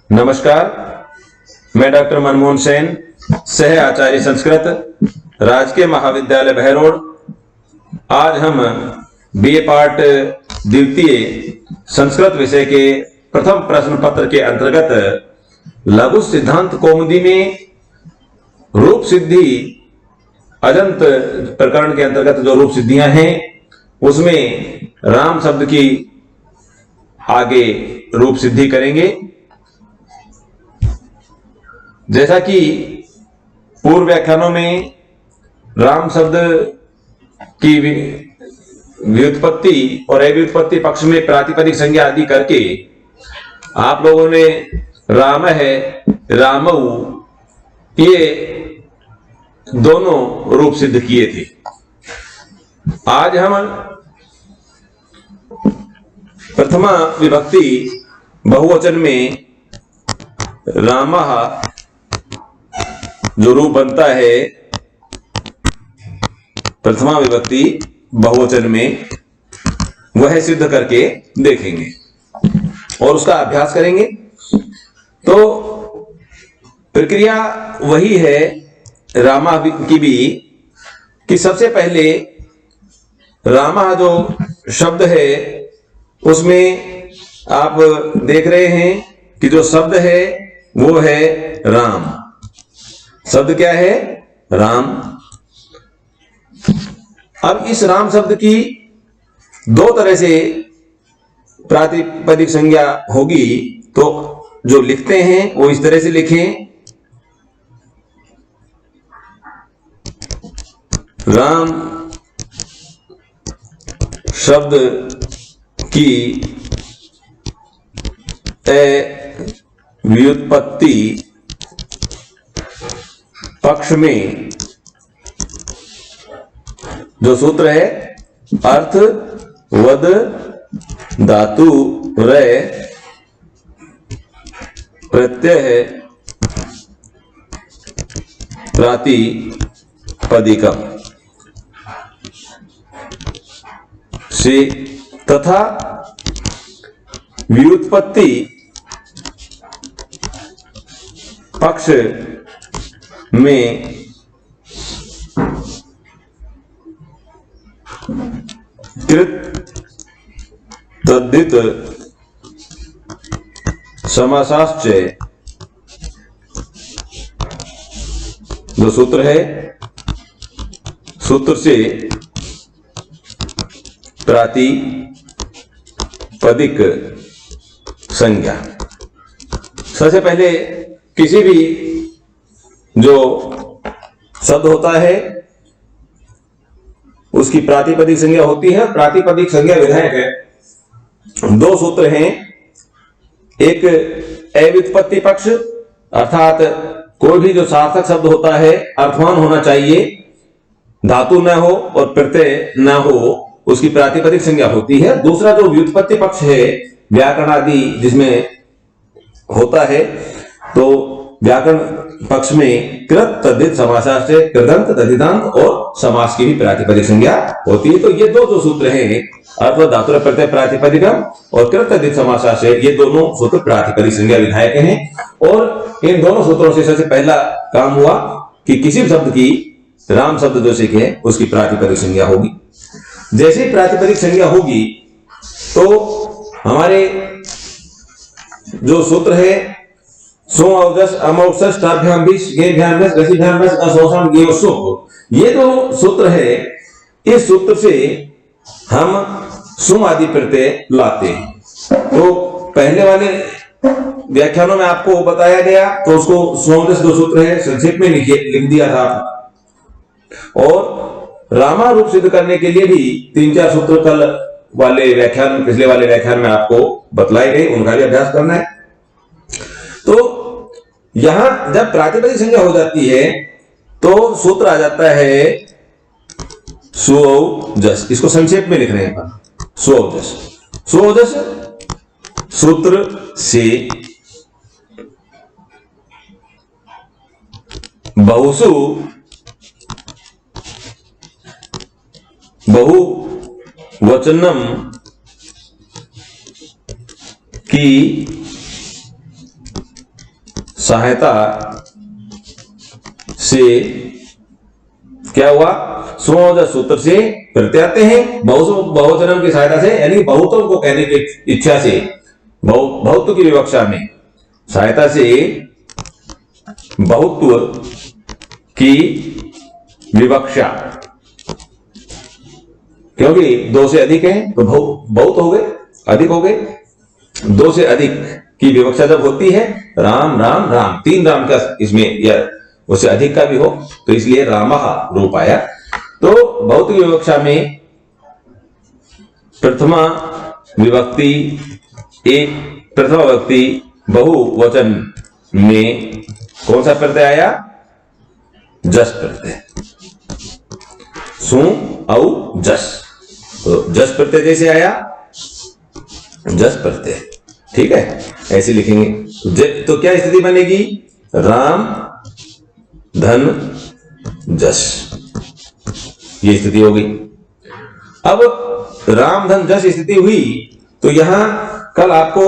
नमस्कार, मैं डॉक्टर मनमोहन सेन, सह आचार्य संस्कृत, राजकीय महाविद्यालय बहरोड। आज हम बीए पार्ट द्वितीय संस्कृत विषय के प्रथम प्रश्न पत्र के अंतर्गत लघु सिद्धांत कौमुदी में रूप सिद्धि अजंत प्रकरण के अंतर्गत जो रूप सिद्धियां हैं उसमें राम शब्द की आगे रूप सिद्धि करेंगे। जैसा कि पूर्व व्याख्यानों में राम शब्द की व्युत्पत्ति और अव्युत्पत्ति पक्ष में प्रातिपदिक संज्ञा आदि करके आप लोगों ने राम है, रामऊ ये दोनों रूप सिद्ध किए थे। आज हम प्रथमा विभक्ति बहुवचन में रामः जो रूप बनता है प्रथमा विभक्ति बहुवचन में वह सिद्ध करके देखेंगे और उसका अभ्यास करेंगे। तो प्रक्रिया वही है रामा की भी कि सबसे पहले रामा जो शब्द है उसमें आप देख रहे हैं कि जो शब्द है वो है राम। शब्द क्या है? राम। अब इस राम शब्द की दो तरह से प्रातिपदिक संज्ञा होगी, तो जो लिखते हैं वो इस तरह से लिखें, राम शब्द की व्युत्पत्ति पक्ष में जो सूत्र है अर्थ वद धातु रय प्रत्यय प्रातिपदिकम से तथा व्युत्पत्ति पक्ष में कृत तद्धित समासाश्च जो सूत्र है सूत्र से प्रातिपदिक संज्ञा। सबसे पहले किसी भी जो शब्द होता है उसकी प्रातिपदिक संज्ञा होती है। प्रातिपदिक संज्ञा विधायक है, दो सूत्र हैं। एक अव्युत्पत्ति पक्ष अर्थात कोई भी जो सार्थक शब्द होता है अर्थवान होना चाहिए, धातु न हो और प्रत्यय न हो, उसकी प्रातिपदिक संज्ञा होती है। दूसरा जो व्युत्पत्ति पक्ष है व्याकरण आदि जिसमें होता है, तो व्याकरण पक्ष में कृत तद्धित समासाश्च कृदंत तद्धितांत और समास की भी प्रातिपदिक संज्ञा होती है। तो ये दो जो सूत्र हैं अर्थ धातु प्रत्यय प्रातिपदिकम और कृत तद्धित समासाश्च, ये दोनों सूत्र प्रातिपदिक संज्ञा विधायक हैं। और इन दोनों सूत्रों से सबसे पहला काम हुआ कि किसी भी शब्द की राम शब्द जो सीखे उसकी प्रातिपदिक संज्ञा होगी। जैसे ही प्रातिपदिक संज्ञा होगी तो हमारे जो सूत्र है सो अवदस अमौसस ताभ्याम भी गेभ्याम में रसिभ्याम में असोषम गेवसो, ये जो सूत्र है इस सूत्र से हम सुम आदि प्रत्यय लाते हैं। तो पहले वाले व्याख्यानों में आपको बताया गया, तो उसको सोमदस जो सूत्र है संक्षेप में लिख दिया था। और रामा रूप सिद्ध करने के लिए भी 3-4 सूत्र कल वाले व्याख्यान पिछले वाले व्याख्यान में आपको बतलाए गए, उनका भी अभ्यास करना है। तो यहां जब प्रातिपदिक संज्ञा हो जाती है तो सूत्र आ जाता है सुऔजस। इसको संक्षेप में लिख रहे हैं सुऔजस। सुऔजस सूत्र से बहुसु बहुवचनम की सहायता से क्या हुआ, सुमोजस सूत्र से प्रत्यय आते हैं, बहुवचन की सहायता से, यानी बहुतों को कहने की इच्छा से, बहुत्व की विवक्षा में सहायता से बहुत्व की विवक्षा, क्योंकि दो से अधिक है तो बहुत हो गए, अधिक हो गए, दो से अधिक की विवक्षा जब होती है, राम राम राम, तीन राम का इसमें या उससे अधिक का भी हो तो इसलिए रामः रूप आया। तो बहुत की विवक्षा में प्रथमा विभक्ति एक, प्रथमा विभक्ति बहुवचन में कौन सा प्रत्यय आया, जस प्रत्यय, सु औ जस, तो जस प्रत्यय जैसे आया, जस प्रत्यय, ठीक है, ऐसे लिखेंगे। तो क्या स्थिति बनेगी, राम धन जस, ये स्थिति हो गई। अब राम धन जस स्थिति हुई तो यहां कल आपको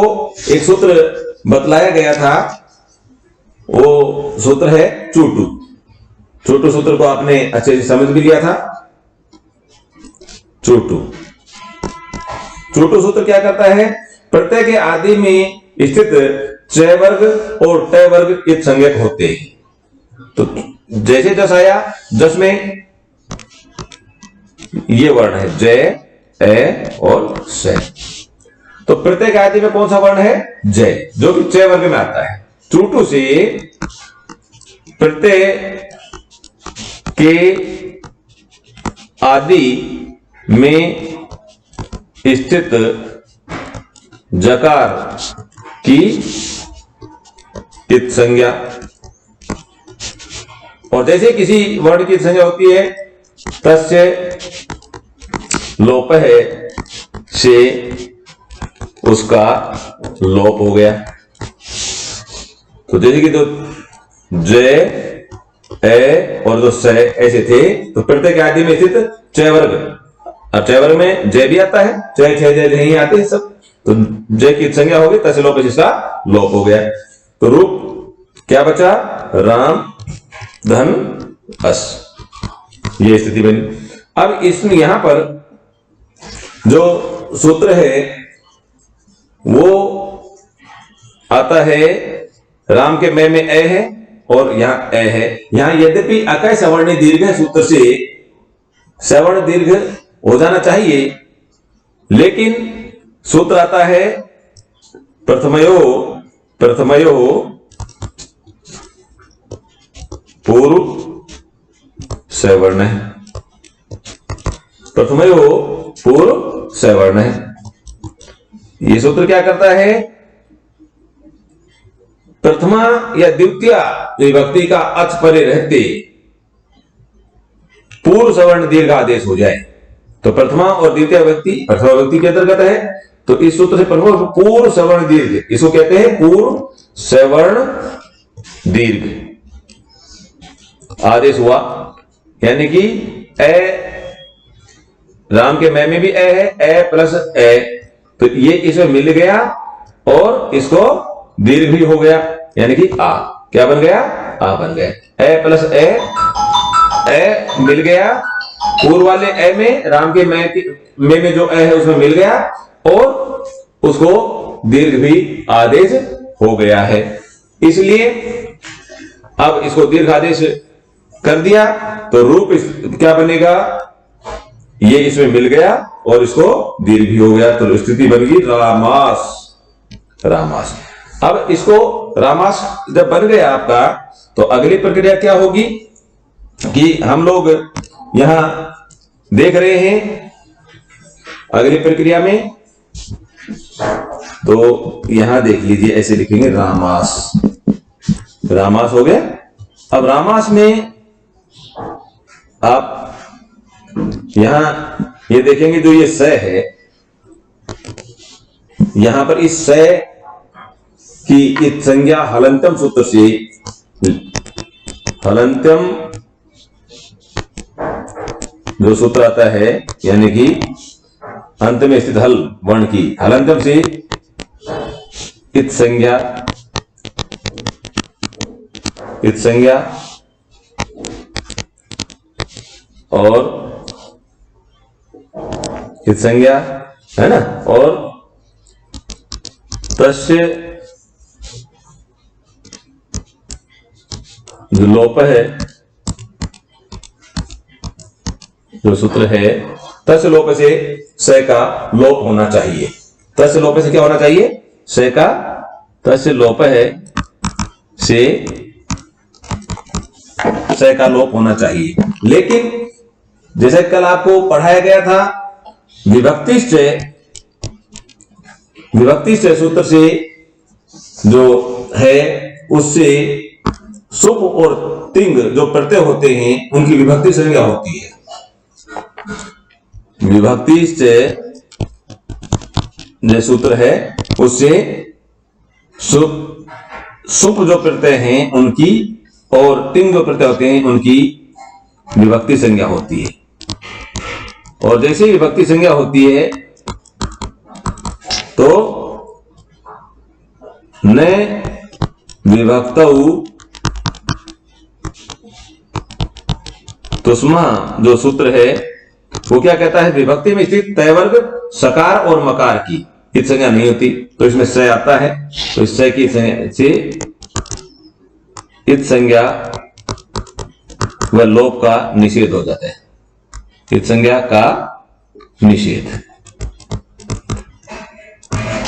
एक सूत्र बतलाया गया था, वो सूत्र है चोटू। चोटू सूत्र को आपने अच्छे से समझ भी लिया था। चोटू सूत्र क्या करता है, प्रत्यय के आदि में स्थित च वर्ग और ट वर्ग के संज्ञक होते हैं। तो जैसे जस आया, जस में ये वर्ण है जय, ए और से, तो प्रत्यय के आदि में कौन सा वर्ण है, जय, जो कि च वर्ग में आता है। चूटू से प्रत्यय के आदि में स्थित जकार की इत संज्ञा, और जैसे किसी वर्ण की संज्ञा होती है, तस्य लोप है से उसका लोप हो गया। तो जैसे कि जो जय, ए और जो से ऐसे थे, तो प्रत्यय के आदि में स्थित च वर्ग, अब च वर्ग में जय भी आता है, जय छह जय नहीं आते सब, तो जय की संज्ञा हो गई, तस्य लोप जिसका लोप हो गया। तो रूप क्या बचा, राम धन अस, ये स्थिति बनी। अब इसमें यहां पर जो सूत्र है वो आता है, राम के मैं में ए है और यहां ए है। यहां यद्यपि अकय सवर्ण दीर्घ है, सूत्र से सवर्ण दीर्घ हो जाना चाहिए, लेकिन सूत्र आता है प्रथमयो पूर्व सवर्ण है, प्रथमयो पूर्व सवर्ण है। ये सूत्र क्या करता है, प्रथमा या द्वितीय विभक्ति का अच परे रहते पूर्व सवर्ण दीर्घ आदेश हो जाए तो प्रथमा और द्वितीय विभक्ति प्रथमा विभक्ति के अंतर्गत है। तो इस सूत्र से पूर्व सवर्ण दीर्घ, इसको कहते हैं पूर्व सवर्ण दीर्घ आदेश हुआ, यानी कि ए, राम के मैं में भी ए है, ए प्लस ए, तो ये इसमें मिल गया और इसको दीर्घ भी हो गया, यानी कि आ, क्या बन गया, आ बन गया। ए प्लस ए मिल गया, पूर्व वाले ए में, राम के मैं में जो ए है उसमें मिल गया और उसको दीर्घ भी आदेश हो गया है। इसलिए अब इसको दीर्घ आदेश कर दिया तो रूप क्या बनेगा, ये इसमें मिल गया और इसको दीर्घ भी हो गया, तो स्थिति बन गई रामास। अब इसको रामास जब बन गया आपका, तो अगली प्रक्रिया क्या होगी कि हम लोग यहां देख रहे हैं अगली प्रक्रिया में, तो यहां देख लीजिए, ऐसे लिखेंगे रामास, रामास हो गया। अब रामास में आप यहां ये देखेंगे, जो ये स है, यहां पर इस स की इत संज्ञा हलंत्यम सूत्र से, हलंत्यम जो सूत्र आता है, यानी कि अंत में स्थित हल वर्ण की हलंत्यम से इत संज्ञा इत संज्ञा और इत संज्ञा है ना, और तस्य जो लोप है, जो सूत्र है, तस्य लोप से स का लोप होना चाहिए। तस्य लोप से क्या होना चाहिए? स का, तस्य लोप है से स का लोप होना चाहिए। लेकिन जैसे कल आपको पढ़ाया गया था, विभक्तिश्च सूत्र से जो है उससे सुप और तिंग जो प्रत्यय होते हैं उनकी विभक्ति संज्ञा होती है। विभक्तिश्च जो सूत्र है उससे सुप जो प्रत्यय हैं उनकी और तिंग जो प्रत्यय होते हैं उनकी विभक्ति संज्ञा होती है। और जैसे ही विभक्ति संज्ञा होती है तो न विभक्तौ तुष्मा जो सूत्र है वो क्या कहता है? विभक्ति में स्थित तय वर्ग सकार और मकार की इत संज्ञा नहीं होती, तो इसमें स आता है, तो इस स की से इत संज्ञा व लोप का निषेध हो जाता है। इत संज्ञा का निषेध,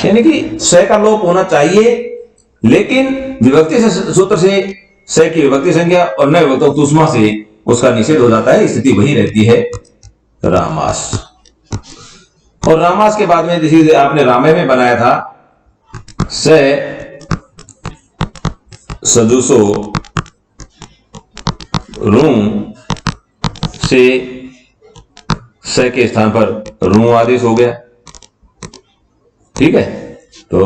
यानी कि स का लोप होना चाहिए, लेकिन विभक्ति से सूत्र से स की विभक्ति संज्ञा और न विभक्तौ तुष्मा से उसका निषेध हो जाता है। स्थिति वही रहती है रामास। और रामास के बाद में जैसे आपने रामे में बनाया था, स सजुसो रू से स के स्थान पर रू आदेश हो गया, ठीक है, तो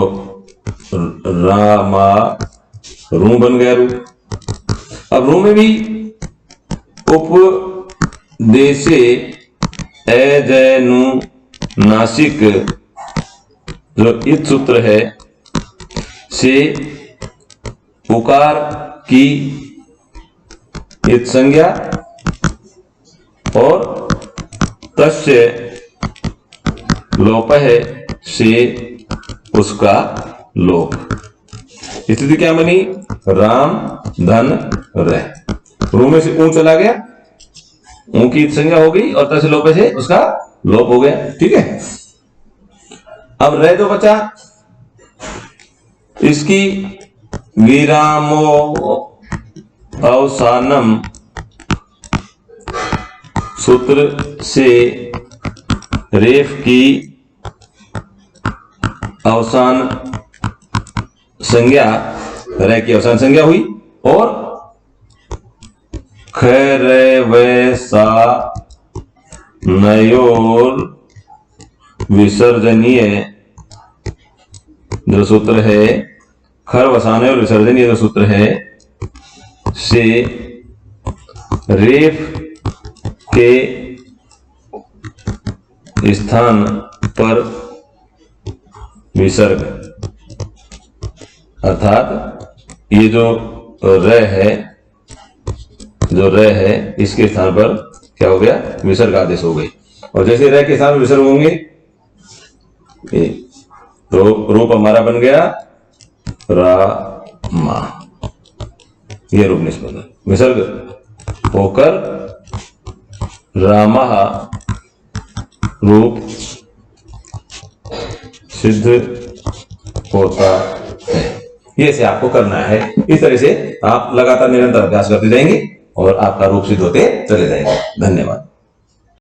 रामा रू बन गया रू। अब रू में भी उपदेशे अजनु नासिक जो इत सूत्र है से उकार की इत संज्ञा और तस्य लोप है से उसका लोप। स्थिति क्या बनी? राम धन रह। रू में से ऊ चला गया, ऊ की संज्ञा हो गई और तस्य लोप से उसका लोप हो गया, ठीक है। अब रह जो बचा, इसकी विरामो अवसानम सूत्र से रेफ की अवसान संज्ञा, रह की अवसान संज्ञा हुई और खरे वैसा नयोर विसर्जनीय जो सूत्र है, खर वसाने और विसर्जनीय जो सूत्र है से रेफ के स्थान पर विसर्ग, अर्थात ये जो र है, जो र है इसके स्थान पर क्या हो गया? विसर्ग आदेश हो गई। और जैसे र के स्थान पर विसर्ग होंगे तो रूप हमारा बन गया रामा, ये रूप निष्पन्न विसर्ग होकर रामा रूप सिद्ध होता है। ये से आपको करना है। इस तरह से आप लगातार निरंतर अभ्यास करते जाएंगे और आपका रूप सिद्ध होते चले जाएंगे। धन्यवाद।